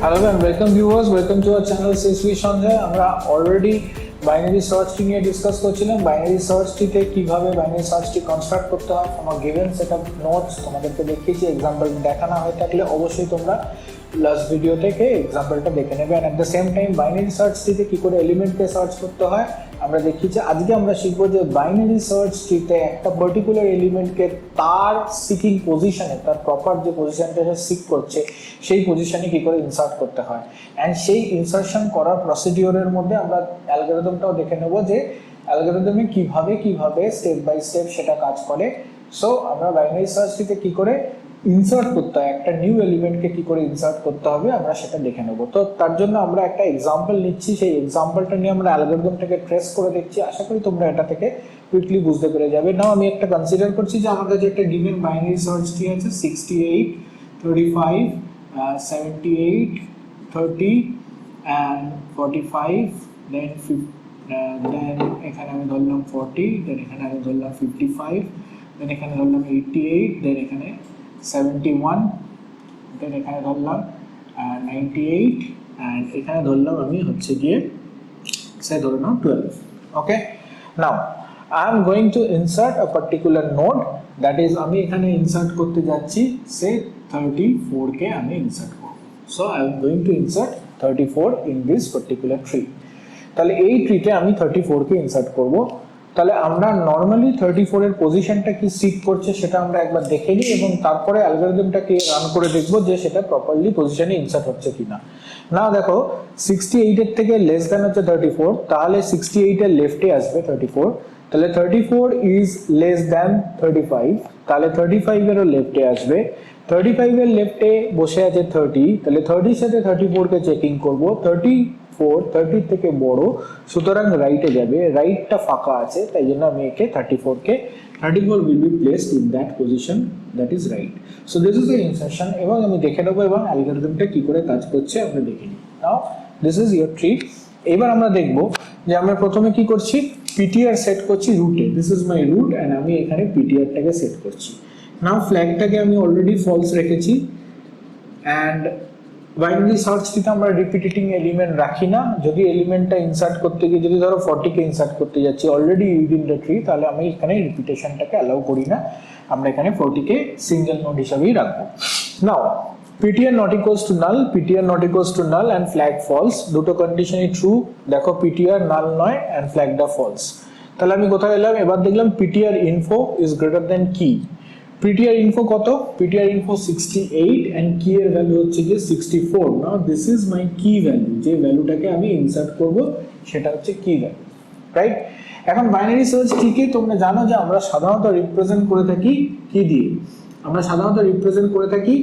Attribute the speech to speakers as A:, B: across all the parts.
A: Hello and welcome viewers, welcome to our channel CSV Sanjay. আমরা already binary search tree নিয়ে discuss করছিলাম। Binary search ট্রিতে কিভাবে binary search tree construct করতে হয় from a given set of notes তোমাদেরকে দেখিয়েছি। Example দেখা না হয়ে থাকলে অবশ্যই তোমরা লাস্ট ভিডিও থেকে এক্সাম্পলটা দেখে নেবে। And at the same time binary search ট্রিতে কী করে এলিমেন্টকে সার্চ করতে হয় আমরা দেখিয়েছি। আজকে আমরা শিখবো যে বাইনারি সার্চ ট্রিতে একটা পার্টিকুলার এলিমেন্টকে তার সিকিং পজিশনে, তার প্রপার যে পজিশনটা সে সিক করছে সেই পজিশনে কী করে ইনসার্ট করতে হয়। অ্যান্ড সেই ইনসার্শন করার প্রসিডিওরের মধ্যে আমরা অ্যালগরিদমটাও দেখে নেব যে অ্যালগরিদমে কিভাবে স্টেপ বাই স্টেপ সেটা কাজ করে। সো আমরা বাইনারি সার্চ ট্রিতে কী করে ইনসার্ট করতে হয়, একটা নিউ এলিমেন্টকে কী করে ইনসার্ট করতে হবে আমরা সেটা দেখে নেব। তো তার জন্য আমরা একটা এক্সাম্পল নিচ্ছি, সেই এক্সাম্পলটা নিয়ে আমরা অ্যালগরিদমটাকে ট্রেস করে দেখছি। আশা করি তোমরা এটা থেকে কুইকলি বুঝতে পেরে যাবে। নাও আমি একটা কনসিডার করছি যে আমাদের যে একটা গিভেন বাইনারি সার্চ ট্রি আছে 68, 35, 78, 30 and 45, then এখানে আমি ধরলাম 40, দেন এখানে আমি ধরলাম 55, দেন এখানে ধরলাম 88, দেন এখানে 71, দেন এখানে ধরলাম 98 and এখানে ধরলাম আমি হচ্ছে গিয়ে সে ধরে নাও 12. ওকে, নাও I am going to insert a particular node, that is আমি এখানে ইনসার্ট করতে যাচ্ছি সে 34 কে আমি ইনসার্ট করব। So I am going to insert 34 in this particular tree. তাহলে এই ট্রিতে আমি 34 কে ইনসার্ট করব। তাহলে আমরা নর্মালি 34 এর পজিশনটা কি সিক করছে সেটা আমরা একবার দেখে নিই এবং তারপরে অ্যালগরিদমটাকে রান করে দেখব যে সেটা প্রপারলি পজিশনে ইনসার্ট হচ্ছে কিনা। না দেখো 68 এর থেকে লেস দ্যান হচ্ছে 34, তাহলে 68 এর লেফটে আসবে 34, তাহলে 34 ইজ লেস দ্যান 35, তাহলে 35 এরও লেফটে আসবে, 35 এর লেফটে বসে আছে 30, তাহলে 30 সাথে 34 কে চেকিং করব, 30 থেকে বড় সুতরাং রাইটে যাবে, রাইটটা ফাঁকা আছে তাই জন্য আমি একে 34 will be placed in that position, that is right. So this is the insertion এবং আমি দেখে নেবো এবং অ্যালগরিদমটা কি করে কাজ করছে আমরা দেখে নিই। নাও this is your tree. এবার আমরা দেখব যে আমরা প্রথমে কি করছি, ptr সেট করছি রুটে, this is my root and আমি এখানে ptr টাকে সেট করছি। নাও ফ্ল্যাগটাকে আমি অলরেডি ফলস রেখেছি and বাইনারি সার্চ ট্রিতে আমরা রিপিটেটিং এলিমেন্ট রাখি না। যদি এলিমেন্টটা ইনসার্ট করতে গিয়ে যদি ধরো 40 কে ইনসার্ট করতে যাচ্ছি অলরেডি উইদিন দ্য ট্রি, তাহলে আমি এখানে রিপিটেশনটাকে অ্যালাউ করি না, আমরা এখানে 40 কে সিঙ্গেল নোড হিসাবেই রাখবো। নাও ptr not equals to null and flag false, দুটো কন্ডিশনই ট্রু। দেখো ptr null নয় and flagটা false, তাহলে আমি কোথায় এলাম, এবার দেখলাম ptr info is greater than key। ptr info কত, ptr info 68 and key এর ভ্যালু হচ্ছে যে 64। নাও দিস ইজ মাই কি ভ্যালু, যে ভ্যালুটাকে আমি ইনসার্ট করব সেটা হচ্ছে কি ভ্যালু, রাইট। এখন বাইনারি সার্চ ট্রিকে তোমরা জানো যে আমরা সাধারণত রিপ্রেজেন্ট করে থাকি কি দিয়ে, আমরা সাধারণত রিপ্রেজেন্ট করে থাকি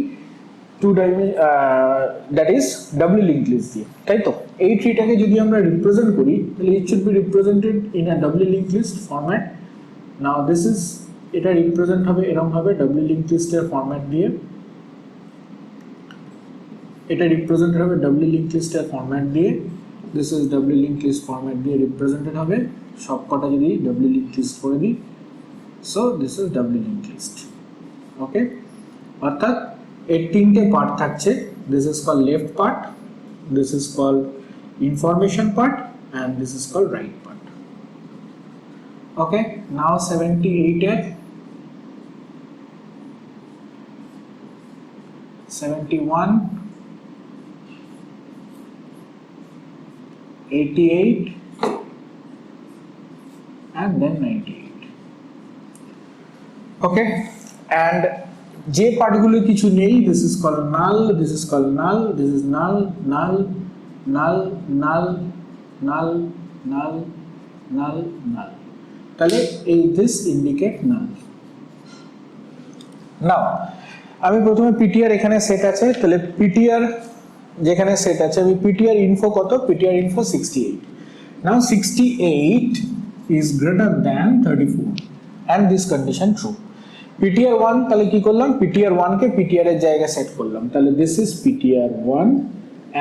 A: that is double link list দিয়ে, তাই তো। এই ট্রিটাকে যদি আমরা রিপ্রেজেন্ট করি তাহলে it should be represented in a double link list format. Now this is, এটা রিপ্রেজেন্ট হবে এরকম ভাবে ডাবল লিঙ্ক লিস্টের ফরম্যাট দিয়ে, এটা রিপ্রেজেন্টেড হবে ডাবল লিঙ্ক লিস্টের ফরম্যাট দিয়ে, this is double link list format দিয়ে রিপ্রেজেন্টেড হবে সবকটা যদি ডাবল লিঙ্ক লিস্ট করে দিই। So this is double link list. Okay, অর্থাৎ এর তিনটে পার্ট থাকছে, this is called left part, this is called information part and this is called right part. Okay, now 78 এর 71, 88 and then 98. Okay, and যে পার্টগুলো কিছু নেই, this is called null, this is called null, this is null, null, null, null, null, null, null, null. তাহলে এই this indicate null. Now আমি প্রথমে ptr এখানে সেট আছে, তাহলে ptr যেখানে সেট আছে আমি ptr info কত, ptr info 68. Now 68 is greater than 34 and this condition true. ptr1 তাহলে কি করলাম, ptr1 কে ptr এর জায়গায় সেট করলাম, তাহলে this is ptr1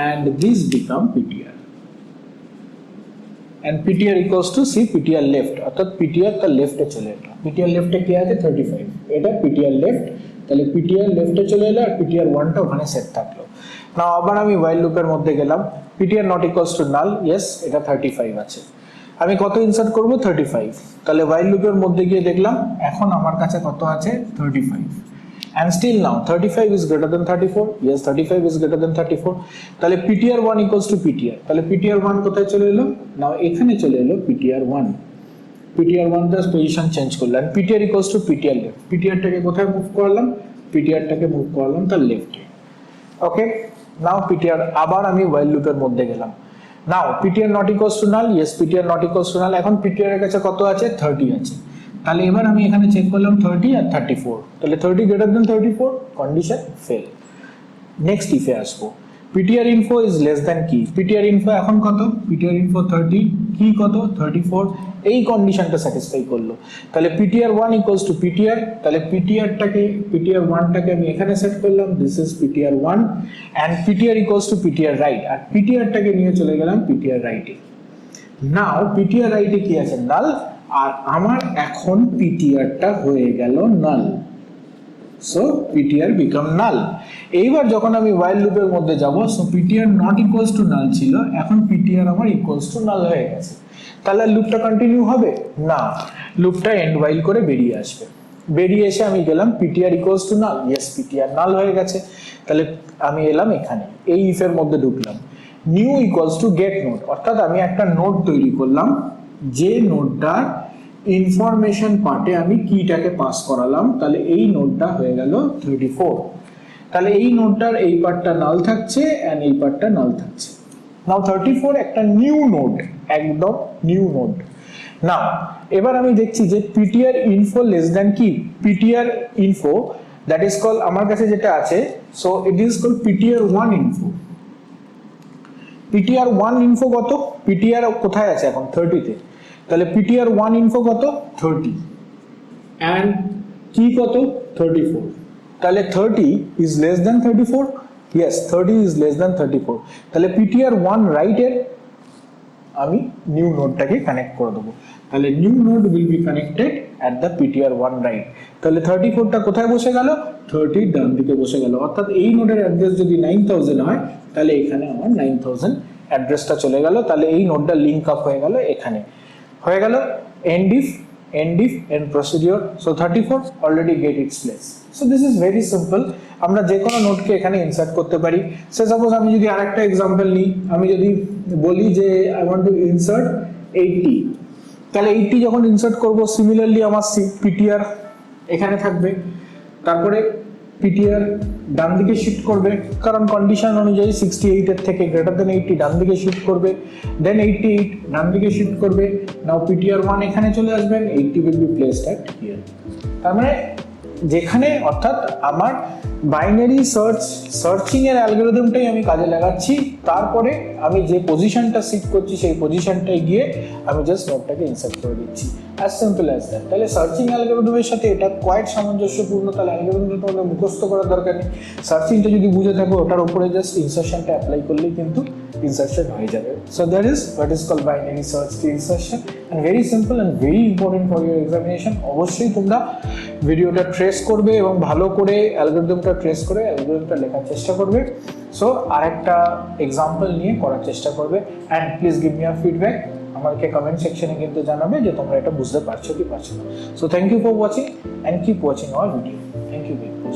A: and this become ptr and ptr equals to see ptr left, অর্থাৎ ptr তার লেফটে চলে এলো, ptr লেফটে কি আছে 35, এটা ptr left, তাহলে ptr লেফটে চলে এলো আর ptr 1টা ওখানে সেট থাকলো। নাও আবার আমি while loop এর মধ্যে গেলাম, ptr not equals to null, yes এটা 35 আছে, আমি কত ইনসার্ট করব 35, তাহলে while loop এর মধ্যে গিয়ে দেখলাম এখন আমার কাছে কত আছে 35, and still now 35 is greater than 34, yes 35 is greater than 34, তাহলে ptr1 equals to ptr, তাহলে ptr1 কোথায় চলে এলো, নাও এখানে চলে এলো ptr1, ptr1 just position change করলাম, ptr equals to ptr left, ptr টাকে কোথায় মুভ করলাম, ptr টাকে মুভ করলাম তার লেফটে, ওকে। নাও ptr আবার আমি while loop এর মধ্যে গেলাম, নাও ptr not equals to null, yes ptr not equals to null, এখন ptr এর কাছে কত আছে 30 আছে, তাহলে এবার আমি এখানে চেক করলাম 30 আর 34, তাহলে 30 greater than 34, condition fail. Next ইফে আসবো, ptr info is less than কি, ptr info এখন কত, ptr info 30, কি কত 34, এই কন্ডিশনটা স্যাটিসফাই করলো, তাহলে ptr1 equals to ptr, তাহলে ptr1 টাকে আমি এখানে সেট করলাম, this is ptr1 and ptr equals to ptr right, R ptr টাকে নিয়ে চলে গেলাম ptr right এ, নাও ptr right এ কি আছে null, আর আমার এখন ptr টা হয়ে গেল null, so ptr become null। এইবার যখন আমি while loop এর মধ্যে যাব, so ptr not equals to null ছিল, এখন ptr আমার equals to null হয়ে গেছে, তাহলে লুপটা কন্টিনিউ হবে না, লুপটা এন্ড while করে বেরিয়ে আসবে, বেরিয়ে এসে আমি গেলাম ptr equals to null, yes ptr null হয়ে গেছে, তাহলে আমি এলাম এখানে এই if এর মধ্যে ঢুকলাম, new equals to get node, অর্থাৎ আমি একটা নোড তৈরি করলাম, যে নোডটার ইনফরমেশন পার্টে আমি কিটাকে পাস করালাম, তাহলে এই নোডটা হয়ে গেল 34, তাহলে এই নোডটার এই পার্টটা নাল থাকছে এন্ড এই পার্টটা নাল থাকছে, নাও 34 একটা নিউ নোড, একদম নিউ নোড। নাও এবার আমি দেখছি যে ptr info less than কি, ptr info that is called আমার কাছে যেটা আছে, so it is called ptr1 info, ptr1 info কত, ptr কোথায় আছে এখন 30 তে, তাহলে ptr1 info কত 30 and কি কত 34, তাহলে 30 is less than 34, yes 30 is less than 34, তাহলে ptr1 right এর আমি নিউ নোডটাকে কানেক্ট করে দেব, তাহলে new node will be connected at the ptr1 right, তাহলে 34 টা কোথায় বসে গেল 30 ডান দিকে বসে গেল, অর্থাৎ এই নোডের অ্যাড্রেস যদি 9000 হয় তাহলে এখানে আমার 9000 অ্যাড্রেসটা চলে গেল, তাহলে এই নোডটা লিংক আপ হয়ে গেল এখানে, হয়ে গেল end if end procedure, so 34 already get its place, so this is very simple, আমরা যে কোনো নোডকে এখানে ইনসার্ট করতে পারি। সে সাপোজ আমি যদি আরেকটা एग्जांपल নিই, আমি যদি বলি যে আই ওয়ান্ট টু ইনসার্ট 80, তাহলে 80 যখন ইনসার্ট করব সিমিলারলি আমার ptr এখানে থাকবে, তারপরে ptr ডান দিকে শিফট করবে, কারণ কন্ডিশন অনুযায়ী 68 এর থেকে গ্রেটার দেন 80 ডান দিকে শিফট করবে, দেন 88 ডান দিকে শিফট করবে, নাও ptr1 এখানে চলে আসবেন, 80 will be placed at here, তার মানে যেখানে অর্থাৎ আমার বাইনারি সার্চিং এর অ্যালগরিদমটাই আমি কাজে লাগাচ্ছি, তারপরে আমি যে পজিশনটা সিট করছি সেই পজিশনটায় গিয়ে আমি জাস্ট নোডটাকে ইনসার্ট করে দিচ্ছি, as simple as that। তাহলে সার্চিং অ্যালগরিদমের সাথে এটা কোয়াইট সামঞ্জস্যপূর্ণ, তাহলে অ্যালগরিদমটা তোমাদের মুখস্থ করার দরকার নেই, সার্চিংটা যদি বুঝে থাকো ওটার উপরে জাস্ট ইনসারশনটা অ্যাপ্লাই করলেই কিন্তু ইনসারশন হয়ে যাবে। So that is what is called binary search tree insertion, and very simple and very important for your examination. অবশ্যই তোমরা ভিডিওটা ট্রেস করবে এবং ভালো করে অ্যালগরিদমটা ট্রেস করে অ্যালগরিদমটা লেখার চেষ্টা করবে। সো আরেকটা এক্সাম্পল নিয়ে করার চেষ্টা করবে, and please give me a feedback, আমাকে কমেন্ট সেকশনে কিন্তু জানাবে যে তোমরা এটা বুঝতে পারছো কি পারছো না। So thank you for watching and keep watching our video. Thank you very much.